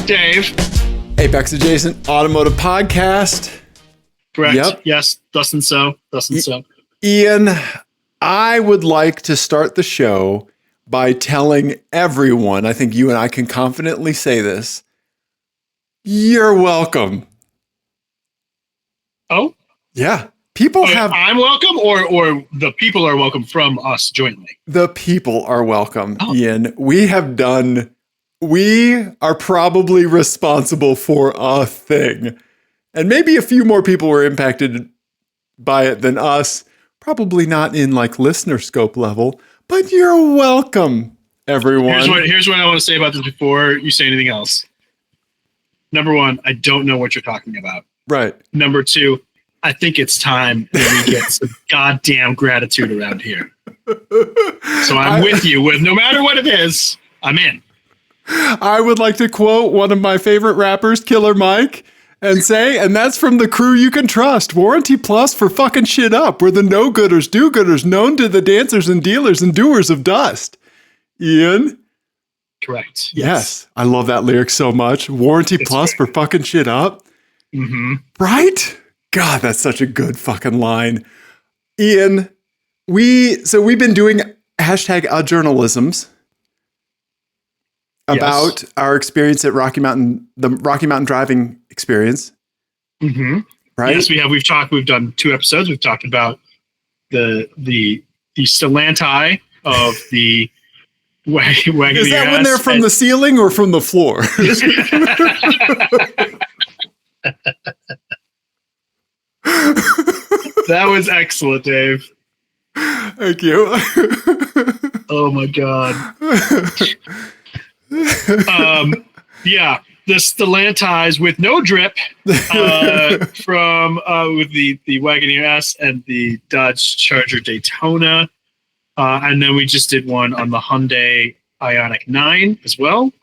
Dave. Apex Adjacent Automotive Podcast. Correct. Yep. Yes. Thus and so. Ian, I would like to start the show by telling everyone, I think you and I can confidently say this, you're welcome. Oh? Yeah. I'm welcome or the people are welcome from us jointly? The people are welcome, Ian. We are probably responsible for a thing. And maybe a few more people were impacted by it than us. Probably not in like listener scope level, but you're welcome, everyone. Here's what I want to say about this before you say anything else. Number one, I don't know what you're talking about. Right. Number two, I think it's time that we get some goddamn gratitude around here. So I'm with you. No matter what it is, I'm in. I would like to quote one of my favorite rappers, Killer Mike, and say, and that's from the crew you can trust. Warranty Plus for fucking shit up. We're the no-gooders, do-gooders, known to the dancers and dealers and doers of dust. Ian? Correct. Yes. I love that lyric so much. Warranty Plus for fucking shit up. Mm-hmm. Right? God, that's such a good fucking line. Ian, we've been doing #journalisms about our experience at Rocky Mountain, the Rocky Mountain driving experience. Mm-hmm. Right? Yes, we have. We've done 2 episodes. We've talked about the Stellanti of the Wagoneer. Is that when they're from the ceiling or from the floor? That was excellent, Dave. Thank you. Oh my God. The Stellantis with no drip from with the Wagoneer S and the Dodge Charger Daytona, and then we just did one on the Hyundai Ioniq 9 as well.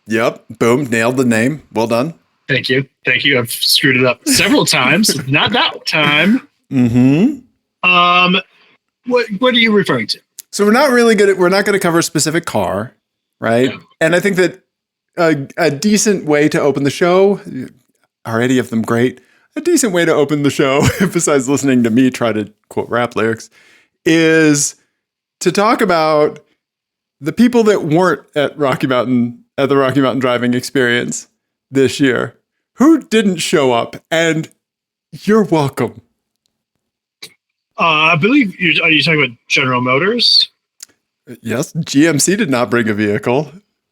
Yep, boom, nailed the name. Well done. Thank you. I've screwed it up several times. Not that time. Mm-hmm. What are you referring to? So we're not going to cover a specific car, right? Yeah. And I think that a decent way to open the show, are any of them great? A decent way to open the show, besides listening to me try to quote rap lyrics, is to talk about the people that weren't at the Rocky Mountain driving experience this year, who didn't show up, and you're welcome. I believe are you talking about General Motors? Yes, GMC did not bring a vehicle.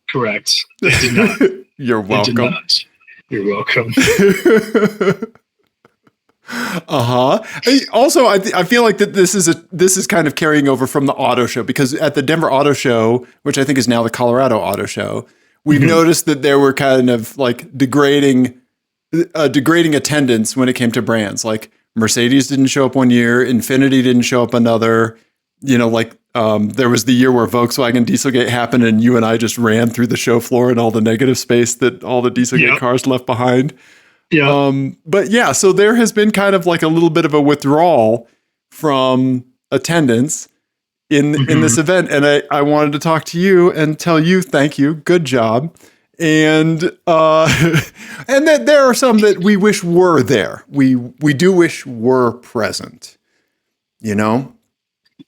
Correct. They did not. You're welcome. They did not. You're welcome. Also, I feel like that this is kind of carrying over from the auto show, because at the Denver Auto Show, which I think is now the Colorado Auto Show, we've noticed that there were kind of like degrading attendance when it came to brands. Like Mercedes didn't show up one year, Infiniti didn't show up another. You know, like there was the year where Volkswagen Dieselgate happened, and you and I just ran through the show floor and all the negative space that all the Dieselgate cars left behind. Yeah. But yeah, so there has been kind of like a little bit of a withdrawal from attendance in this event. And I wanted to talk to you and tell you, thank you. Good job. And that there are some that we wish were there. We do wish were present, you know?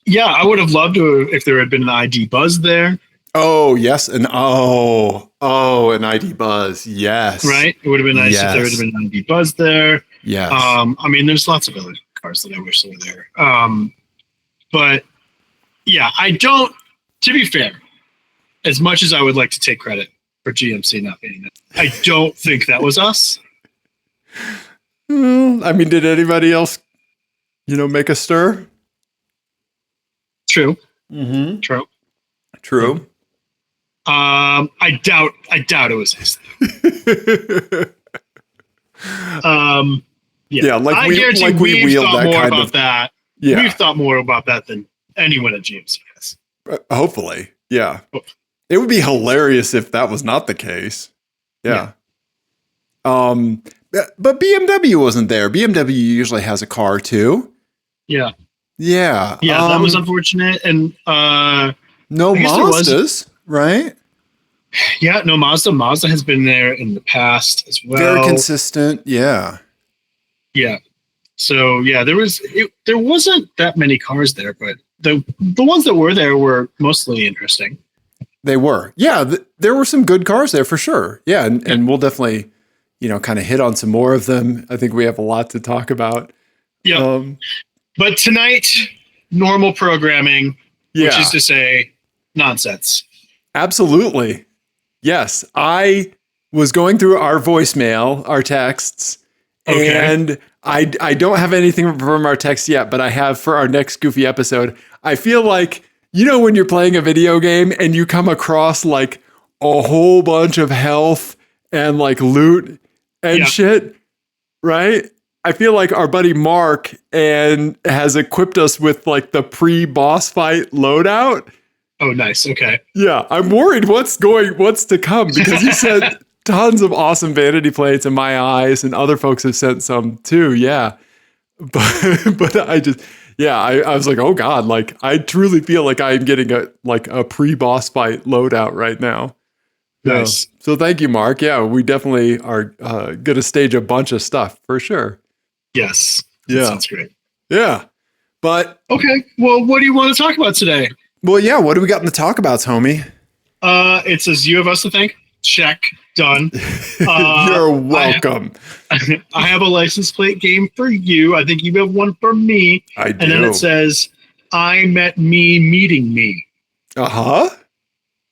Yeah, I would have loved to if there had been an ID Buzz there. Oh, yes. And an ID Buzz. Yes. Right? It would have been nice if there would have been an ID Buzz there. Yes. I mean, there's lots of other cars that I wish they were there. But yeah, to be fair, as much as I would like to take credit for GMC not being there, I don't think that was us. I mean, did anybody else, make a stir? True. Mm-hmm. True. I doubt it was his. Yeah, like we wheeled that kind of that. Yeah, we've thought more about that than anyone at GMC has. Hopefully, yeah. It would be hilarious if that was not the case. Yeah. But BMW wasn't there. BMW usually has a car too. Yeah. Yeah. Yeah, that was unfortunate. And no Mazdas, right? Yeah, no, Mazda has been there in the past as well. Very consistent. Yeah. Yeah. So yeah, there wasn't that many cars there, but the ones that were there were mostly interesting. They were. Yeah, there were some good cars there for sure. Yeah, and we'll definitely, kind of hit on some more of them. I think we have a lot to talk about. Yeah. But tonight, normal programming, which is to say nonsense. Absolutely. Yes. I was going through our voicemail, our texts, and I don't have anything from our text yet, but I have for our next Goofy episode. I feel like, when you're playing a video game and you come across like a whole bunch of health and like loot and shit, right? I feel like our buddy Mark has equipped us with like the pre-boss fight loadout. Oh, nice. Okay. Yeah, I'm worried what's to come because he said tons of awesome vanity plates in my eyes, and other folks have sent some too. Yeah, but I just I was like, oh god, like I truly feel like I am getting a pre-boss fight loadout right now. Nice. So thank you, Mark. Yeah, we definitely are gonna stage a bunch of stuff for sure. Yes. Yeah. That sounds great. Yeah. But okay. Well, what do you want to talk about today? Well, yeah. What do we got in the talk abouts, homie? It says you have us to thank. Check. Done. You're welcome. I have a license plate game for you. I think you have one for me. I do. And then it says, I met me meeting me. Uh-huh.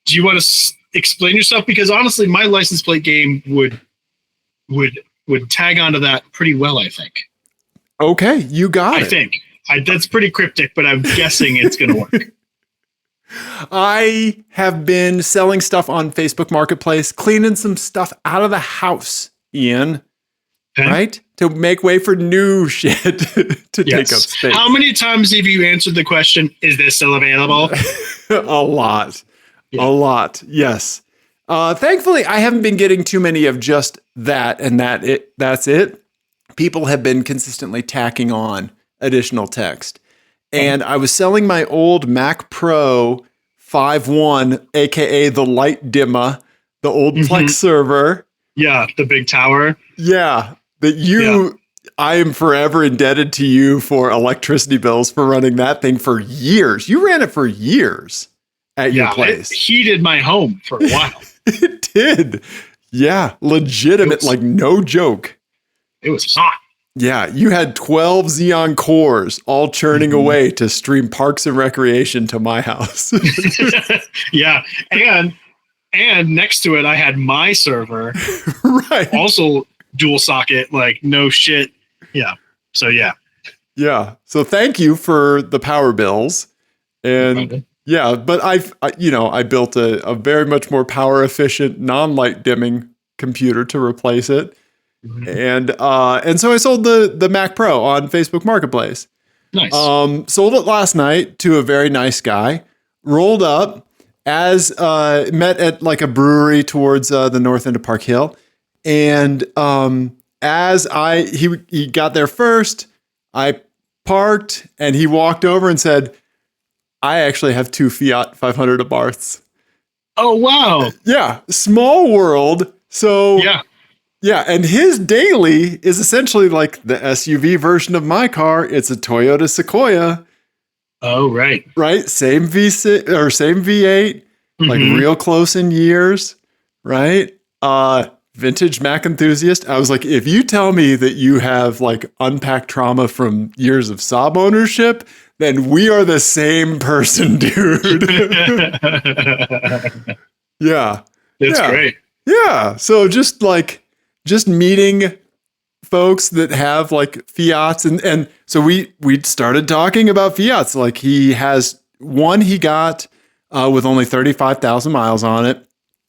Do you want to explain yourself? Because honestly, my license plate game would tag onto that pretty well, I think. Okay, you got it. I think. That's pretty cryptic, but I'm guessing it's going to work. I have been selling stuff on Facebook Marketplace, cleaning some stuff out of the house, Ian. Okay. Right? To make way for new shit to take up space. How many times have you answered the question, is this still available? A lot. Yeah. A lot, yes. Thankfully, I haven't been getting too many of just that and that's it. People have been consistently tacking on additional text. And I was selling my old Mac Pro 5.1, aka the light dimmer, the old Plex server. Yeah, the big tower. Yeah, I am forever indebted to you for electricity bills for running that thing for years. You ran it for years at your place. It heated my home for a while. It did. Yeah, legitimate, like no joke. It was hot. Yeah, you had 12 Xeon cores all churning away to stream Parks and Recreation to my house. Yeah, and next to it, I had my server. Right. Also dual socket, like no shit. Yeah. So yeah. Yeah. So thank you for the power bills. And yeah, but I built a very much more power efficient, non-light dimming computer to replace it. And so I sold the Mac Pro on Facebook Marketplace. Nice. Sold it last night to a very nice guy. Rolled up met at like a brewery towards the north end of Park Hill. And he got there first, I parked and he walked over and said, I actually have 2 Fiat 500 Abarths. Oh, wow. Yeah. Small world. So yeah, and his daily is essentially like the SUV version of my car. It's a Toyota Sequoia. Oh, right. Right? Same V6 or same V8, like real close in years, right? Vintage Mac enthusiast. I was like, if you tell me that you have like unpacked trauma from years of Saab ownership, then we are the same person, dude. Yeah. That's great. Yeah. So just meeting folks that have like Fiats and so we started talking about Fiats. Like he has one he got with only 35,000 miles on it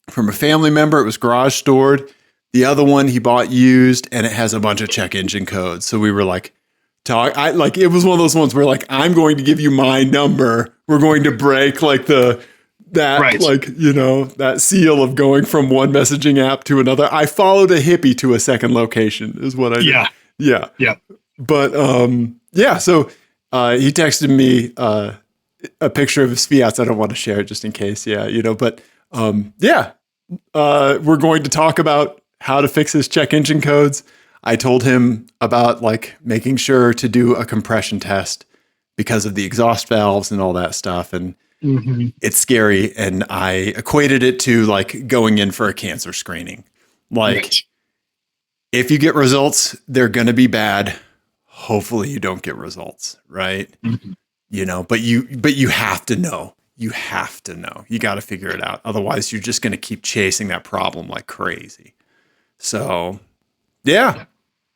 from a family member. It was garage stored. The other one he bought used and it has a bunch of check engine codes. So we were like, it was one of those ones where like, I'm going to give you my number. We're going to break like that seal of going from one messaging app to another. I followed a hippie to a second location is what I did. Yeah. But so he texted me a picture of his Fiats. I don't want to share it just in case. Yeah, but we're going to talk about how to fix his check engine codes. I told him about like making sure to do a compression test because of the exhaust valves and all that stuff. And it's scary. And I equated it to like going in for a cancer screening. Like if you get results, they're going to be bad. Hopefully you don't get results. Right. You know, but you have to know. You have to know. You got to figure it out. Otherwise, you're just going to keep chasing that problem like crazy. So, yeah.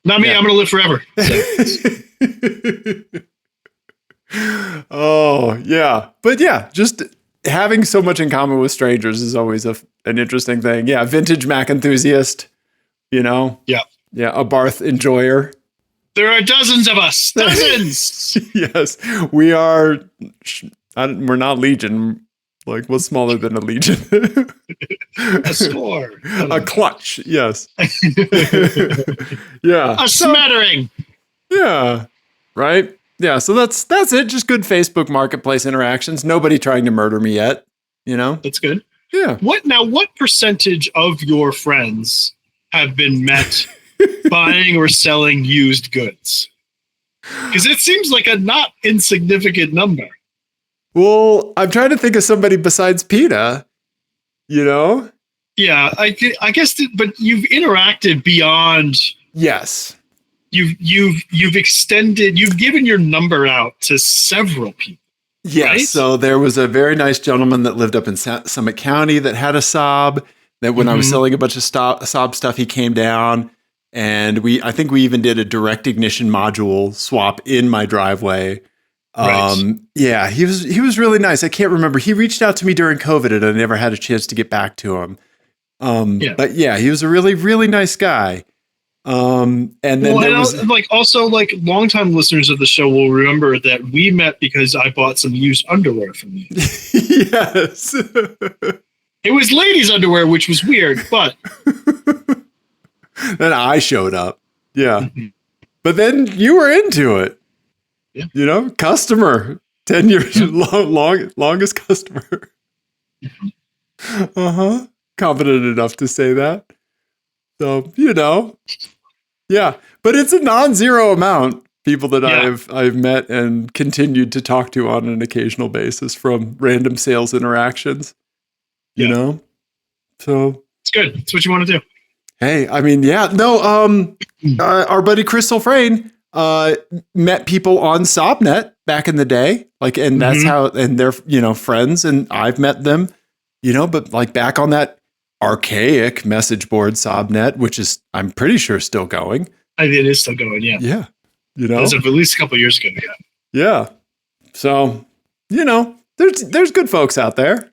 Not me. I'm going to live forever. So. Oh, yeah. But yeah, just having so much in common with strangers is always an interesting thing. Yeah. Vintage Mac enthusiast, you know? Yeah. Yeah. A Barth enjoyer. There are dozens of us. Dozens. Yes. We are... we're not Legion. Like, what's smaller than a Legion? A score. A clutch. Yes. Yeah. A smattering. Yeah. Right. Yeah. So that's it. Just good Facebook Marketplace interactions. Nobody trying to murder me yet. You know. That's good. Yeah. What percentage of your friends have been met buying or selling used goods? Because it seems like a not insignificant number. Well, I'm trying to think of somebody besides PETA, you know? Yeah, I guess, but you've interacted beyond. Yes. You've extended, you've given your number out to several people. Yes. Right? So there was a very nice gentleman that lived up in Summit County that had a Saab that when I was selling a bunch of Saab stuff, he came down and I think we even did a direct ignition module swap in my driveway. Right. Yeah, he was really nice. I can't remember. He reached out to me during COVID and I never had a chance to get back to him. But yeah, he was a really, really nice guy. And then there was also longtime listeners of the show will remember that we met because I bought some used underwear from you. Yes. It was ladies' underwear, which was weird, but then I showed up. Yeah. But then you were into it. Yeah. You know, customer, 10 years, longest customer. Confident enough to say that. So, you know, yeah, but it's a non-zero amount people that I've met and continued to talk to on an occasional basis from random sales interactions, you know? So it's good. It's what you want to do. Hey, I mean, our buddy Chris Frayne met people on Sobnet back in the day, and that's how, and they're, friends, and I've met them, but like back on that archaic message board Sobnet, which is, I'm pretty sure, still going. It is still going. Yeah. Yeah. As of at least a couple of years ago. Yeah. Yeah. So, there's good folks out there.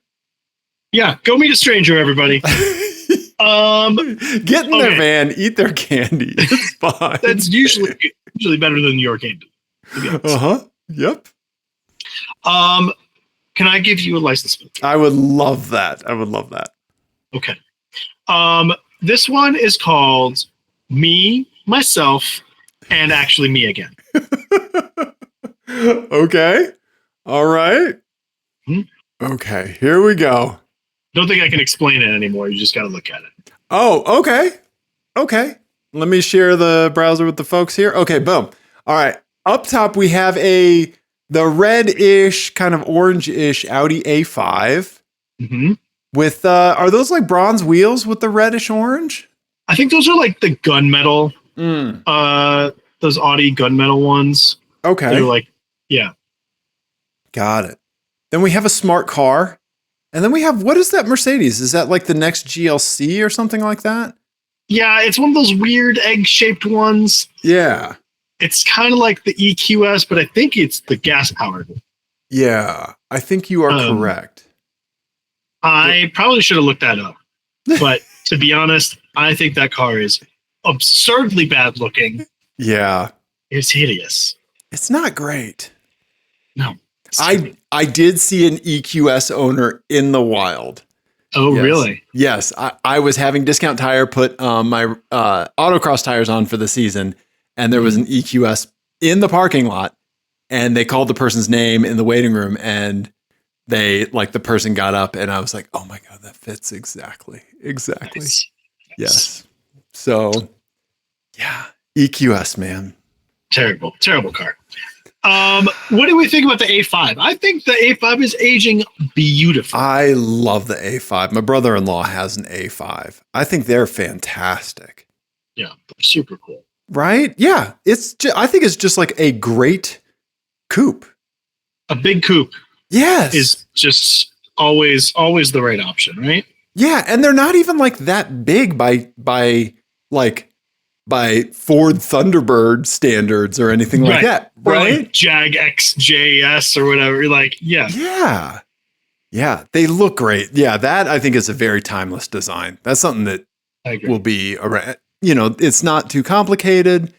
Yeah. Go meet a stranger, everybody. Get in their van, eat their candy. It's fine. That's usually better than your candy. Yep. Can I give you a license plate? I would love that. Okay. This one is called Me, Myself, and Actually Me Again. Okay. All right. Okay. Here we go. Don't think I can explain it anymore. You just got to look at it. Oh, okay. Okay. Let me share the browser with the folks here. Okay, boom. All right. Up top, we have the red-ish, kind of orange-ish Audi A5 with, are those like bronze wheels with the reddish orange? I think those are like the gunmetal, those Audi gunmetal ones. Okay. They're like, yeah. Got it. Then we have a smart car. And then we have, what is that Mercedes? Is that like the next GLC or something like that? Yeah, it's one of those weird egg-shaped ones. Yeah. It's kind of like the EQS, but I think it's the gas-powered. Yeah, I think you are correct. I probably should have looked that up. But to be honest, I think that car is absurdly bad looking. Yeah. It's hideous. It's not great. No. I did see an EQS owner in the wild. Oh, yes. Really? Yes. I was having Discount Tire put my autocross tires on for the season, and there was an EQS in the parking lot, and they called the person's name in the waiting room, and the person got up and I was like, oh my God, that fits exactly. Nice. Yes. So yeah, EQS, man. Terrible car. What do we think about the A5? I think the A5 is aging beautiful. I love the A5. My brother-in-law has an A5. I think they're fantastic. Yeah, super cool. Right? Yeah. I think it's just like a great coupe. A big coupe. Yes. Is just always the right option, right? Yeah, and they're not even like that big by Ford Thunderbird standards or anything like that, right? Or like Jag XJS or whatever. Like, yeah. Yeah, they look great. Yeah, that I think is a very timeless design. That's something that will be around. It's not too complicated.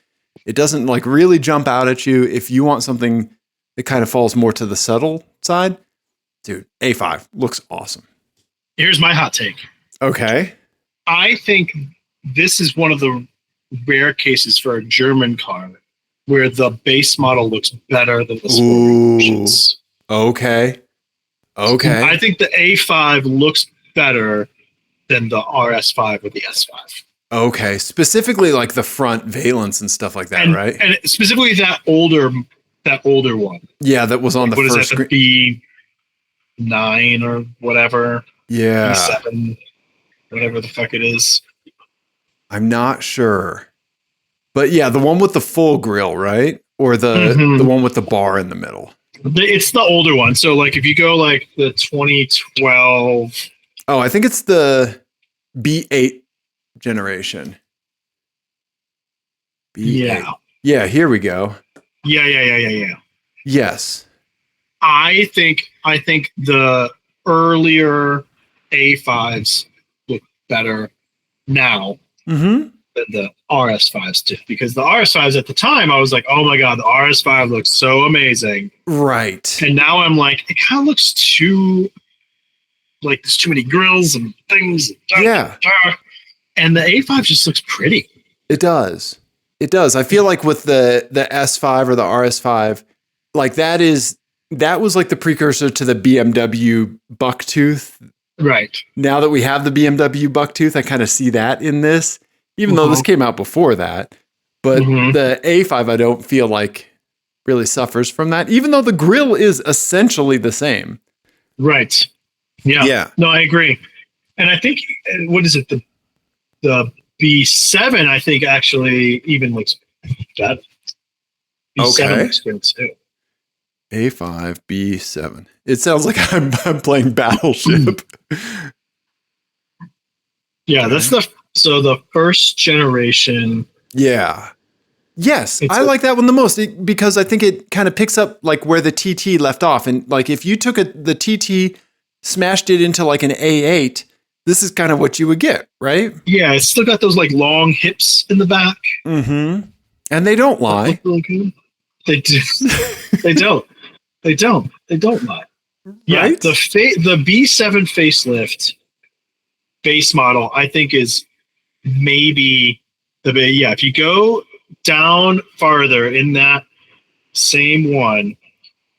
It doesn't like really jump out at you. If you want something that kind of falls more to the subtle side, dude, A5 looks awesome. Here's my hot take. Okay. I think this is one of the rare cases for a German car where the base model looks better than the sport versions. Okay. I think the A5 looks better than the RS5 or the S5. Okay. Specifically like the front valence and stuff like that, right? And specifically that older one. Yeah, that was on the first screen. The B9 or whatever. Yeah. B7, whatever the fuck it is. I'm not sure. But yeah, the one with the full grill, right? Or the one with the bar in the middle. It's the older one. So like if you go like the 2012. Oh, I think it's the B8 generation. B8. Yeah. Yeah, here we go. Yeah. Yes. I think the earlier A5s look better now than the RS5s did, because the RS5s at the time I was like, oh my God, the RS5 looks so amazing. Right. And now I'm like, it kind of looks too like there's too many grills and things. And the A5 just looks pretty. It does. I feel like with the S5 or the RS5, like that was like the precursor to the BMW Bucktooth. Right. Now that we have the BMW Bucktooth, I kind of see that in this, even though this came out before that. But the A5, I don't feel like really suffers from that, even though the grille is essentially the same. Right. Yeah. No, I agree. And I think, what is it? The B7, I think, actually even looks better. B7 looks good too. A5, B7. It sounds like I'm playing Battleship. Yeah, that's the first generation. Yeah. Yes, I like that one the most because I think it kind of picks up like where the TT left off. And like if you took the TT, smashed it into like an A8, this is kind of what you would get, right? Yeah, it's still got those like long hips in the back. And they don't lie. They do. They don't. They don't lie. Yeah, right? the B7 facelift base model, I think, is maybe if you go down farther in that same one,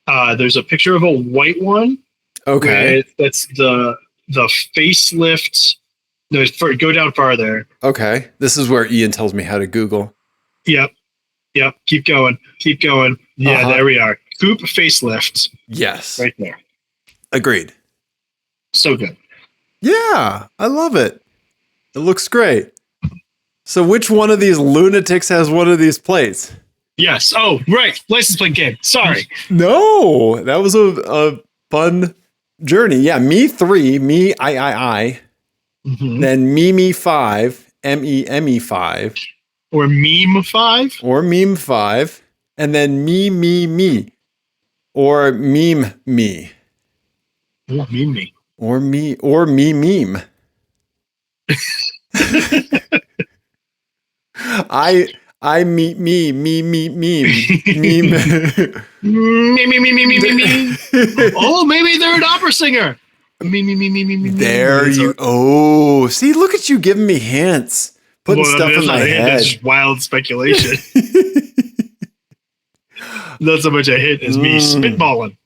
there's a picture of a white one. Okay. That's the facelift. No, go down farther. Okay. This is where Ian tells me how to Google. Yep. Keep going. Yeah, there we are. Coupe facelift. Yes. Right there. Agreed. So good. Yeah, I love it. It looks great. So which one of these lunatics has one of these plates? Yes. Oh, right. License plate game. Sorry. No, that was a fun journey. Yeah, me 3, me I. Then me 5, me 5. Or meme 5. Or meme 5. And then me. Or meme me. Or meme me. Or me meme. I meet me meme. Me. Oh, maybe they're an opera singer. Me. There you. Oh, see, look at you giving me hints, putting stuff in my head. That's wild speculation. Not so much a hint as me spitballing.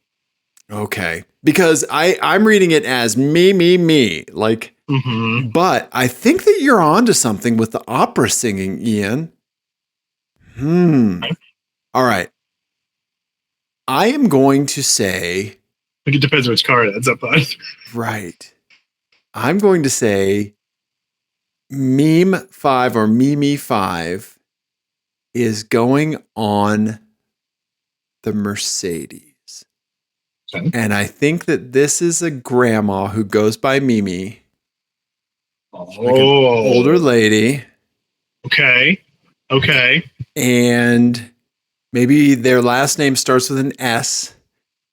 Okay. Because I'm reading it as me. Like, but I think that you're onto something with the opera singing, Ian. All right. I am going to say. It depends which car it ends up on. Right. I'm going to say Meme 5 or Mimi 5 is going on the Mercedes. Okay. And I think that this is a grandma who goes by Mimi. Like an older lady. Okay. And maybe their last name starts with an S,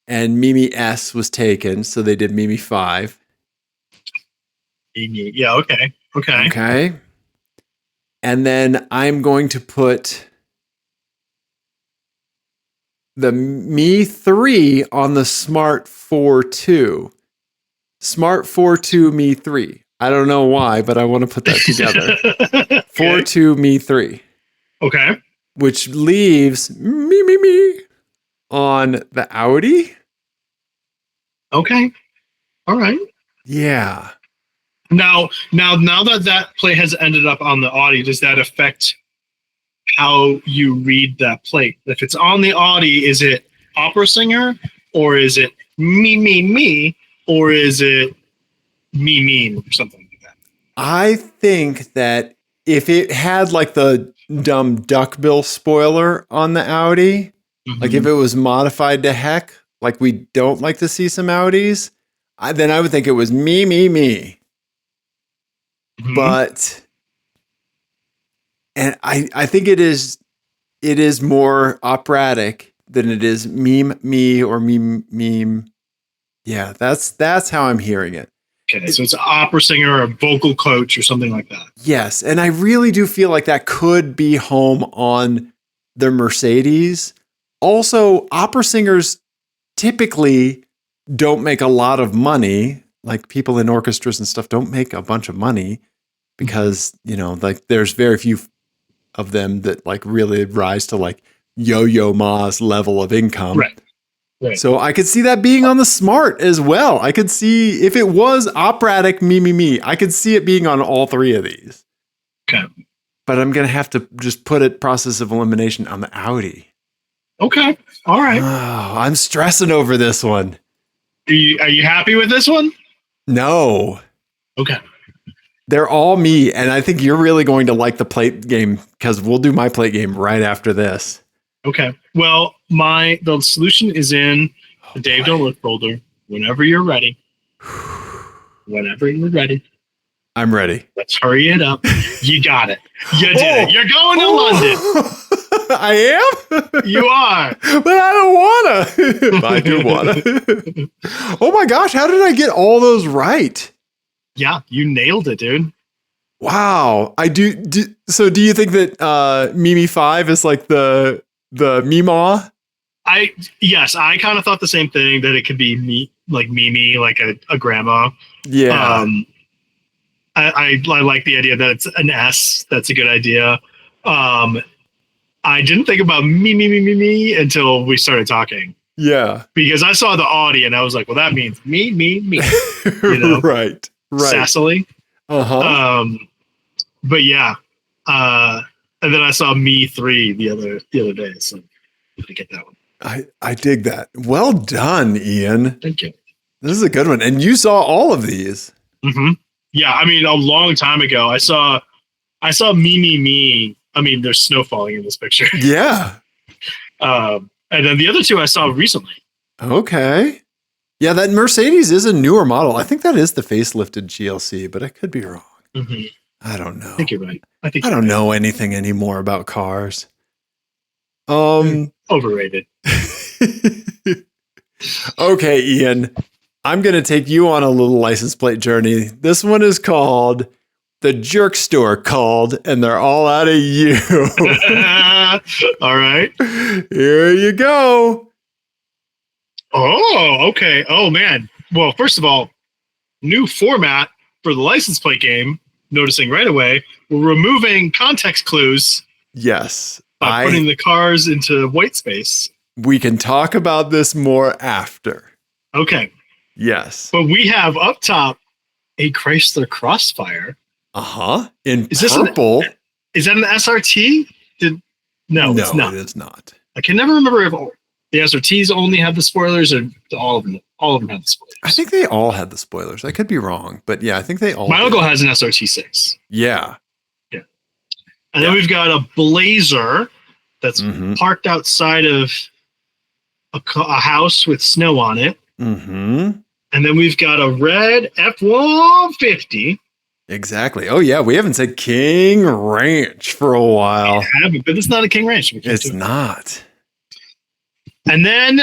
and Mimi S was taken, so they did Mimi 5. Yeah, okay. Okay. And then I'm going to put the Me 3 on the Smart 4.2. Smart 4.2 Me 3. I don't know why, but I want to put that together. 4.2 Me 3. Okay. Which leaves me on the Audi. Okay. All right. Yeah. Now that plate has ended up on the Audi, does that affect how you read that plate? If it's on the Audi, is it opera singer, or is it me, or is it me mean or something like that? I think that if it had like the dumb duckbill spoiler on the Audi, like if it was modified to heck, like we don't like to see some Audis, then I would think it was me. But, and I think it is more operatic than it is me or meme. Yeah, that's how I'm hearing it. Okay, so it's an opera singer or a vocal coach or something like that. Yes, and I really do feel like that could be home on the Mercedes. Also, opera singers typically don't make a lot of money. Like people in orchestras and stuff don't make a bunch of money because, like there's very few of them that like really rise to like Yo-Yo Ma's level of income. Right. So I could see that being on the Smart as well. I could see if it was operatic me, I could see it being on all three of these. Okay. But I'm going to have to just put it process of elimination on the Audi. Okay. All right. Oh, I'm stressing over this one. Are you happy with this one? No. Okay. They're all me, and I think you're really going to like the plate game because we'll do my plate game right after this. Okay. Well, the solution is in the Dave Don't Look folder. Whenever you're ready. I'm ready. Let's hurry it up. You got it. You did it. You're going to London. I am? You are. But I don't want to. I do want to. Oh my gosh, how did I get all those right? Yeah, you nailed it, dude. Wow. I do. So do you think that Mimi 5 is like the Meemaw? Yes, I kind of thought the same thing, that it could be me, like Mimi, like a grandma. Yeah. I like the idea that it's an S. That's a good idea. I didn't think about me until we started talking. Yeah. Because I saw the Audi and I was like, well, that means me. Right. Sassily. Uh-huh. But yeah. And then I saw Me 3 the other day. So I get that one. I dig that. Well done, Ian. Thank you. This is a good one. And you saw all of these. Mm-hmm. Yeah, I mean, a long time ago, I saw me. I mean, there's snow falling in this picture. Yeah. And then the other two I saw recently. Okay. Yeah, that Mercedes is a newer model. I think that is the facelifted GLC, but I could be wrong. Mm-hmm. I don't know. I think you're right. I don't know anything anymore about cars. Overrated. Okay, Ian. I'm going to take you on a little license plate journey. This one is called The Jerk Store Called, and they're all out of you. All right. Here you go. Oh, okay. Oh, man. Well, first of all, new format for the license plate game. Noticing right away, we're removing context clues. Yes. By putting the cars into white space. We can talk about this more after. Okay. Yes. But we have up top a Chrysler Crossfire. In Is purple. Is that an SRT? No, it's not. It is not. I can never remember if the SRTs only have the spoilers or all of them have the spoilers. I think they all had the spoilers. I could be wrong, but yeah, I think they all My did. uncle has an SRT6. Yeah. Yeah. And then we've got a Blazer that's parked outside of a house with snow on it. Mm-hmm. And then we've got a red F-150. Exactly. Oh, yeah. We haven't said King Ranch for a while. We haven't, but it's not a King Ranch. It's not. And then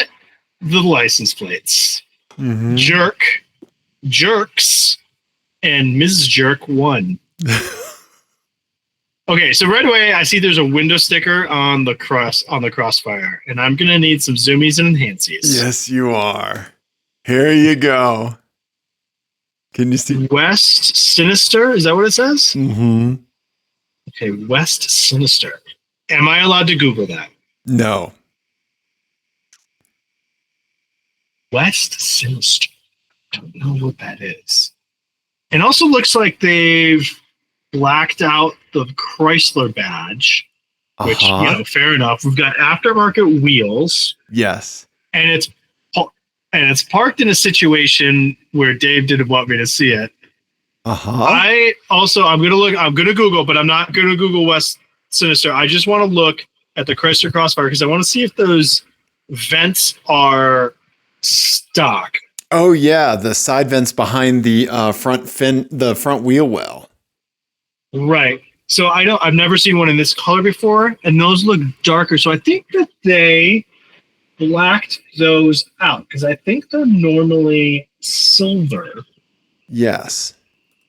the license plates. Jerks, and Mrs. Jerk 1. Okay, so right away I see there's a window sticker on the Crossfire, and I'm gonna need some zoomies and enhancies. Yes, you are. Here you go. Can you see? West Sinister, is that what it says? Mm-hmm. Okay, West Sinister. Am I allowed to Google that? No. West Sinister. Don't know what that is. It also looks like they've blacked out the Chrysler badge, which, fair enough. We've got aftermarket wheels. Yes. And it's parked in a situation where Dave didn't want me to see it. I'm gonna Google, but I'm not gonna Google West Sinister. I just want to look at the Chrysler Crossfire because I want to see if those vents are stock. Oh yeah, the side vents behind the front wheel well. Right. So I've never seen one in this color before, and those look darker. So I think that they blacked those out because I think they're normally silver. Yes.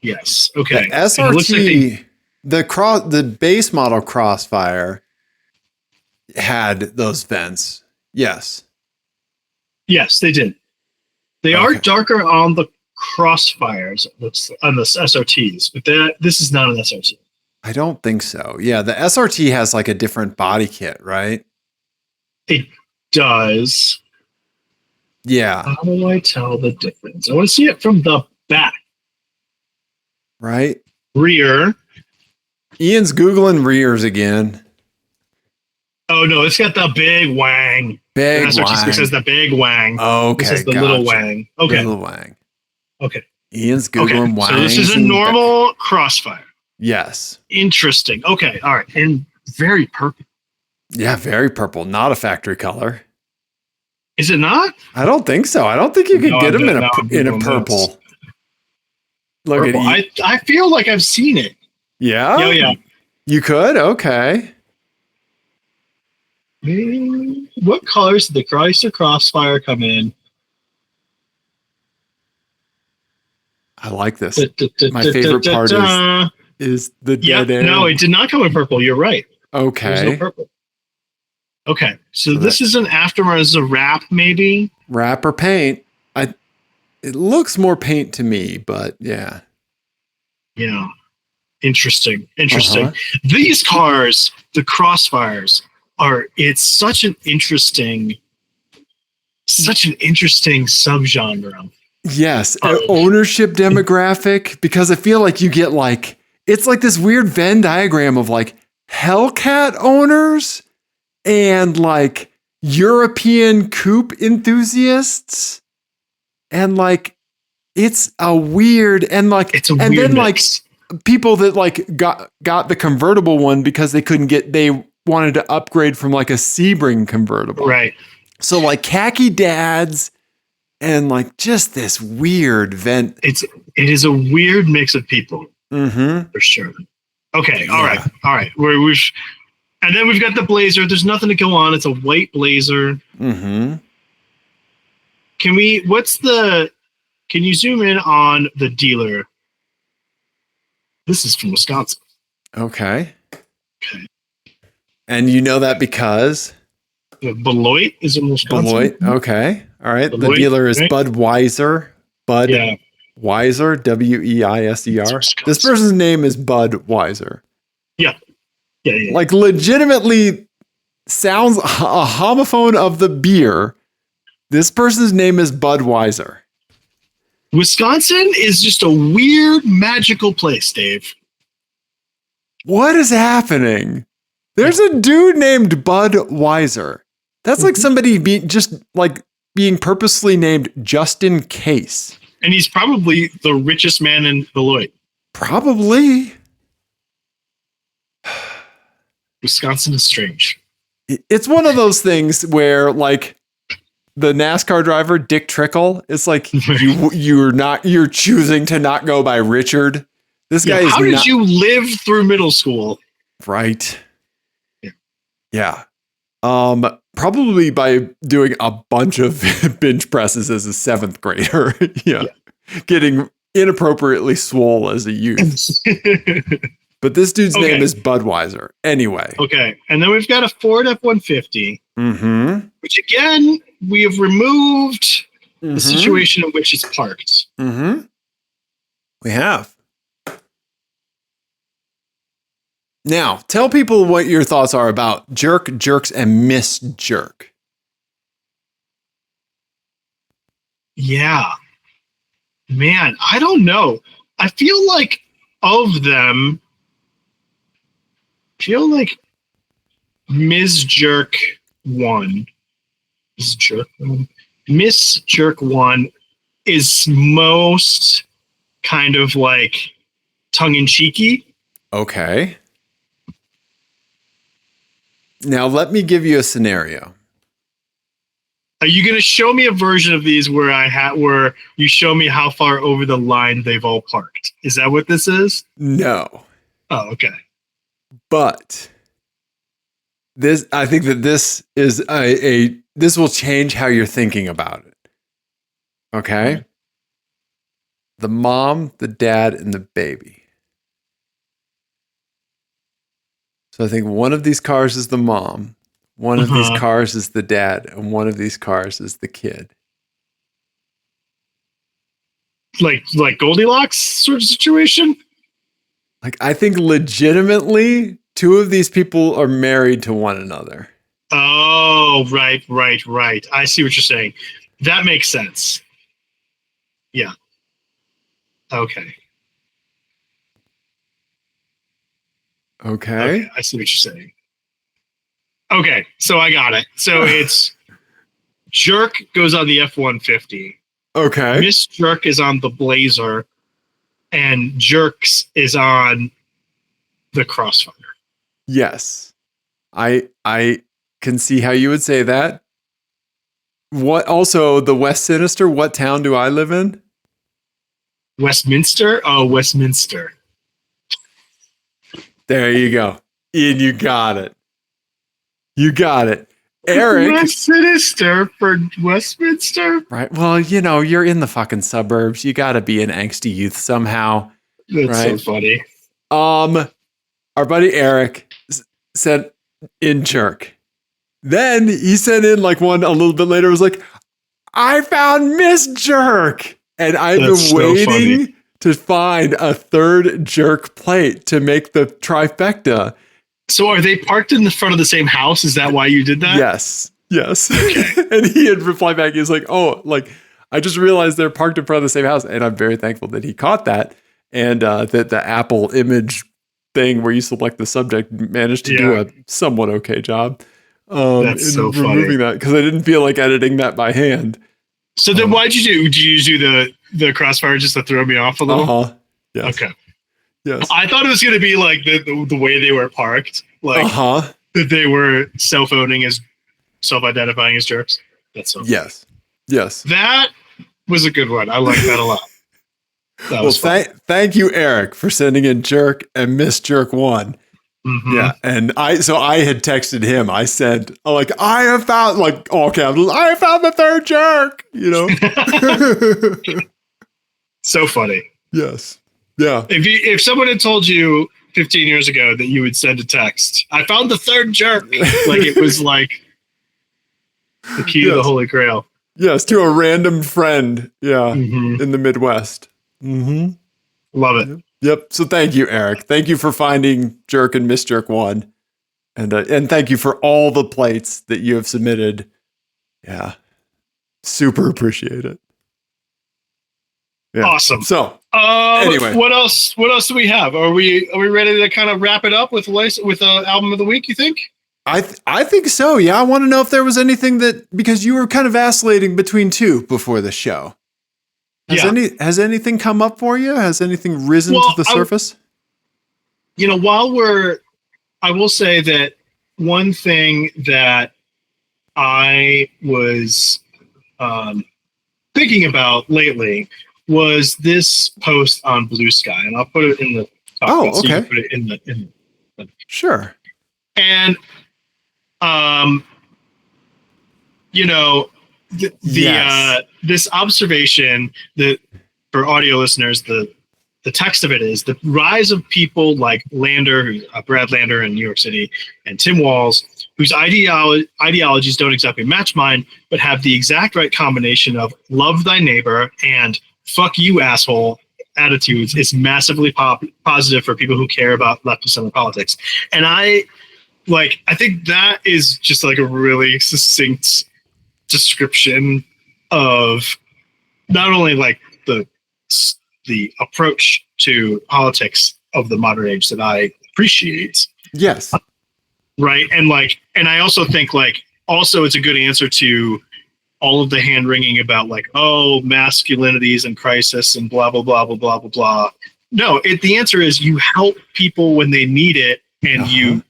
Yes. Okay. The SRT, the base model Crossfire had those vents. Yes. Yes, they did. They are darker on the Crossfires, on the SRTs, but this is not an SRT. I don't think so. Yeah, the SRT has like a different body kit, right? It does. Yeah. How do I tell the difference? I want to see it from the back. Right? Rear. Ian's Googling rears again. Oh, no, it's got the big wang. Big SRT wang. says the big wang. Okay, this is the little wang. Okay. Little wang. Okay. Ian's Googling wang. So this is a normal Crossfire. Yes. Interesting. Okay. All right. And very purple. Yeah, very purple. Not a factory color. Is it not? I don't think so. I don't think you could get them in a purple. Look purple. I feel like I've seen it. Yeah? Oh, yeah. You could? Okay. What colors did the Chrysler Crossfire come in? I like this. My favorite part is the dead air. No, it did not come in purple. You're right. Okay. There's no purple. Okay, so this is an aftermarket, is a wrap maybe? Wrap or paint. It looks more paint to me, but yeah. Yeah. Interesting. These cars, the Crossfires, it's such an interesting subgenre. Yes, ownership demographic, because I feel like you get it's like this weird Venn diagram of Hellcat owners and European coupe enthusiasts, and it's a weird it's a weird mix. People that got the convertible one because they wanted to upgrade from a Sebring convertible, right? So khaki dads. And just this weird vent. It is a weird mix of people, for sure. Okay, all right. And then we've got the Blazer. There's nothing to go on. It's a white Blazer. Can you zoom in on the dealer? This is from Wisconsin. Okay. And you know that because? Beloit is in Wisconsin. Beloit, okay. All right. Beloit, the dealer is right? Budweiser. Weiser, Weiser. This person's name is Budweiser. Yeah. Legitimately sounds a homophone of the beer, This person's name is Budweiser. Wisconsin is just a weird, magical place, Dave. What is happening? There's a dude named Budweiser. That's like somebody being purposely named just in case. And he's probably the richest man in Beloit. Probably. Wisconsin is strange. It's one of those things where, like, the NASCAR driver Dick Trickle, it's like you're choosing to not go by Richard. This guy is. How did you live through middle school? Right. Yeah. Probably by doing a bunch of bench presses as a 7th grader. Yeah. Getting inappropriately swole as a youth. But this dude's name is Budweiser. Anyway. Okay. And then we've got a Ford F-150. Mm-hmm. Which, again, we have removed the situation in which it's parked. Mm-hmm. We have. Now, tell people what your thoughts are about jerk, jerks, and miss jerk. Yeah. Man, I don't know. I feel like of them, Ms. Jerk 1. Miss Jerk 1 is most kind of like tongue-in-cheeky. Okay. Now, let me give you a scenario. Are you going to show me a version of these where you show me how far over the line they've all parked? Is that what this is? No. Oh, okay. But I think that this is this will change how you're thinking about it. Okay? Mm-hmm. The mom, the dad, and the baby. So I think one of these cars is the mom, one of these cars is the dad, and one of these cars is the kid. Like Goldilocks sort of situation? Like, I think legitimately 2 of these people are married to one another. Oh, right. I see what you're saying. That makes sense. Yeah. Okay. Okay. I see what you're saying. Okay, so I got it. So it's Jerk goes on the F-150. Okay. Miss Jerk is on the Blazer, and Jerks is on the Crossfire. Yes. I can see how you would say that. What also the West Sinister, what town do I live in? Westminster? Oh, Westminster. There you go. Ian, you got it. You got it. Eric. West Sinister for Westminster? Right. Well, you're in the fucking suburbs. You got to be an angsty youth somehow. That's so funny. Our buddy Eric said in jerk. Then he sent in like one a little bit later. Was like, I found Miss Jerk. And I've been waiting to find a 3rd jerk plate to make the trifecta. So are they parked in the front of the same house? Is that why you did that? Yes. Okay. And he had replied back. He was like, oh, like, I just realized they're parked in front of the same house. And I'm very thankful that he caught that. And that the Apple image thing where you select the subject managed to do a somewhat okay job. That's so funny. Removing that because I didn't feel like editing that by hand. So then why'd you do? Did you do the Crossfire just to throw me off a little? Yes. Okay. Yes. I thought it was going to be like the way they were parked, like that they were self-identifying as jerks. That's so funny. Yes. That was a good one. I like that a lot. Thank you, Eric, for sending in Jerk and Miss Jerk 1. Mm-hmm. Yeah, and I had texted him. I said, I have found all capitals. I found the 3rd jerk. So funny. Yes. Yeah. If someone had told you 15 years ago that you would send a text, I found the 3rd jerk, like it was like the key to the Holy Grail. Yes, to a random friend. Yeah, in the Midwest. Mm-hmm. Love it. Yep. So thank you, Eric. Thank you for finding Jerk and Miss Jerk 1. And thank you for all the plates that you have submitted. Yeah. super appreciate it. Yeah. Awesome. So anyway, what else do we have? Are we ready to kind of wrap it up with album of the week, you think? I think so. Yeah. I want to know if there was anything because you were kind of vacillating between two before the show. Has anything come up for you? Has anything risen to the surface? I will say that one thing that I was thinking about lately was this post on Blue Sky, and I'll put it in the top. Oh, okay. So you can put it in the Sure. And this observation that for audio listeners, the text of it is the rise of people like Brad Lander in New York City, and Tim Walz, whose ideologies don't exactly match mine, but have the exact right combination of love thy neighbor and fuck you asshole attitudes, is massively positive for people who care about left of center politics. And I think that is just like a really succinct description of not only like the approach to politics of the modern age that I appreciate. Yes. Right. And I also think it's a good answer to all of the hand wringing about masculinity is in crisis and blah, blah, blah, blah, blah, blah, blah. No, the answer is you help people when they need it, and you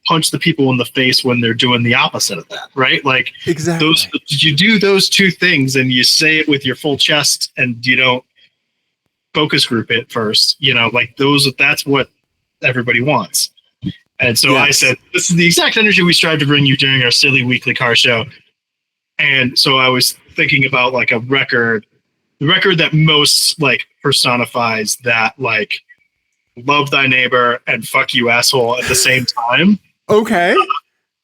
punch the people in the face when they're doing the opposite of that. Right. Exactly. You do those two things and you say it with your full chest, and you don't focus group it first, that's what everybody wants. And so I said, this is the exact energy we strive to bring you during our silly weekly car show. And so I was thinking about the record that most personifies that, love thy neighbor and fuck you asshole at the same time. Okay.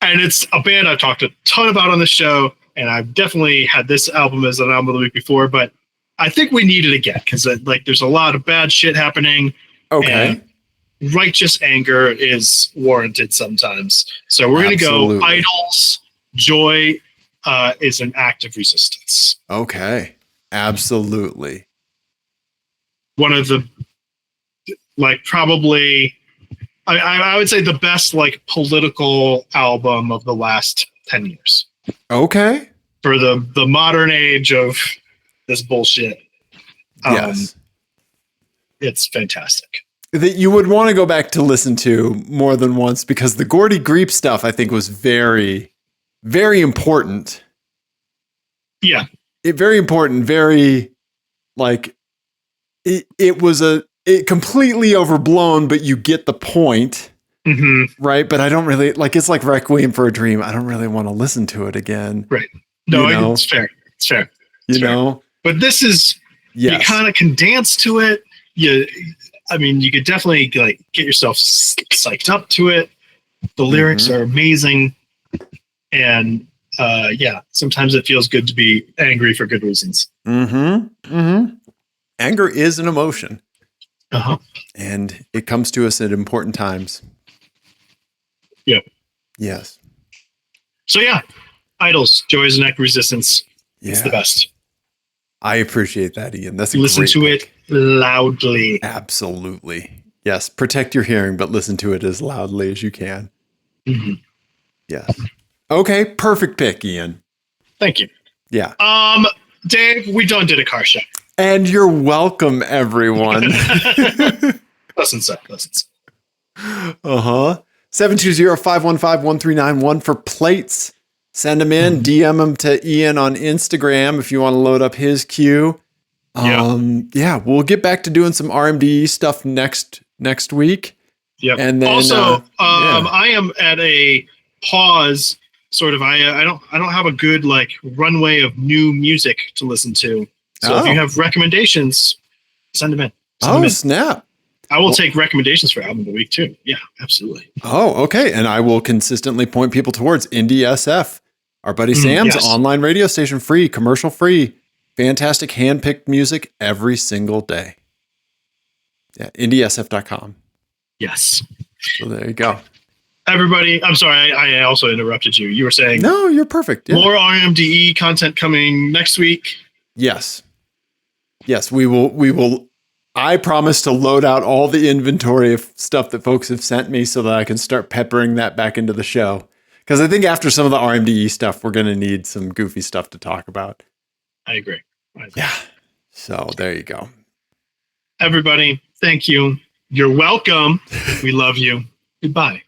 And it's a band I've talked a ton about on the show, and I've definitely had this album as an album of the week before, but I think we need it again because there's a lot of bad shit happening. Okay. And righteous anger is warranted sometimes. So we're going to go Idols. Joy is an act of resistance. Okay. Absolutely. One of the probably I would say the best political album of the last 10 years. Okay. For the modern age of this bullshit. Yes. It's fantastic. That you would want to go back to listen to more than once, because the Gordy Griep stuff, I think, was very, very important. Yeah. Very important. Very, it was completely overblown, but you get the point. Mm-hmm. Right. But I don't really it's like Requiem for a Dream. I don't really want to listen to it again. Right. No, it's fair. It's fair. You know? But this is, you kind of can dance to it. You could definitely get yourself psyched up to it. The lyrics are amazing. And sometimes it feels good to be angry for good reasons. Mm-hmm. Mm-hmm. Anger is an emotion. Uh-huh. And it comes to us at important times. Yep. Yes. So Idols, Joy is an Act of Resistance. It's the best. I appreciate that, Ian. That's listen to pick. It loudly. Absolutely. Yes. Protect your hearing, but listen to it as loudly as you can. Mm-hmm. Yes. Okay. Perfect pick, Ian. Thank you. Yeah. Dave, we done did a car show. And you're welcome, everyone. Listen, sir. Uh-huh. 720-515-1391 for plates. Send them in. DM them to Ian on Instagram if you want to load up his queue. We'll get back to doing some RMDE stuff next week. Yeah. And then also, I am at a pause. Sort of. I don't have a good runway of new music to listen to. So if you have recommendations, send them in. Snap. I will take recommendations for album of the week too. Yeah, absolutely. Oh, okay. And I will consistently point people towards Indie SF, our buddy Sam's online radio station, free, commercial free, fantastic handpicked music every single day. Yeah, indiesf.com. Yes. So there you go. everybody, I'm sorry, I also interrupted you. You were saying No, you're perfect. Yeah. more RMDE content coming next week. Yes. Yes, we will. I promise to load out all the inventory of stuff that folks have sent me so that I can start peppering that back into the show. Because I think after some of the RMDE stuff, we're going to need some goofy stuff to talk about. I agree. Yeah. So there you go. Everybody, thank you. You're welcome. We love you. Goodbye.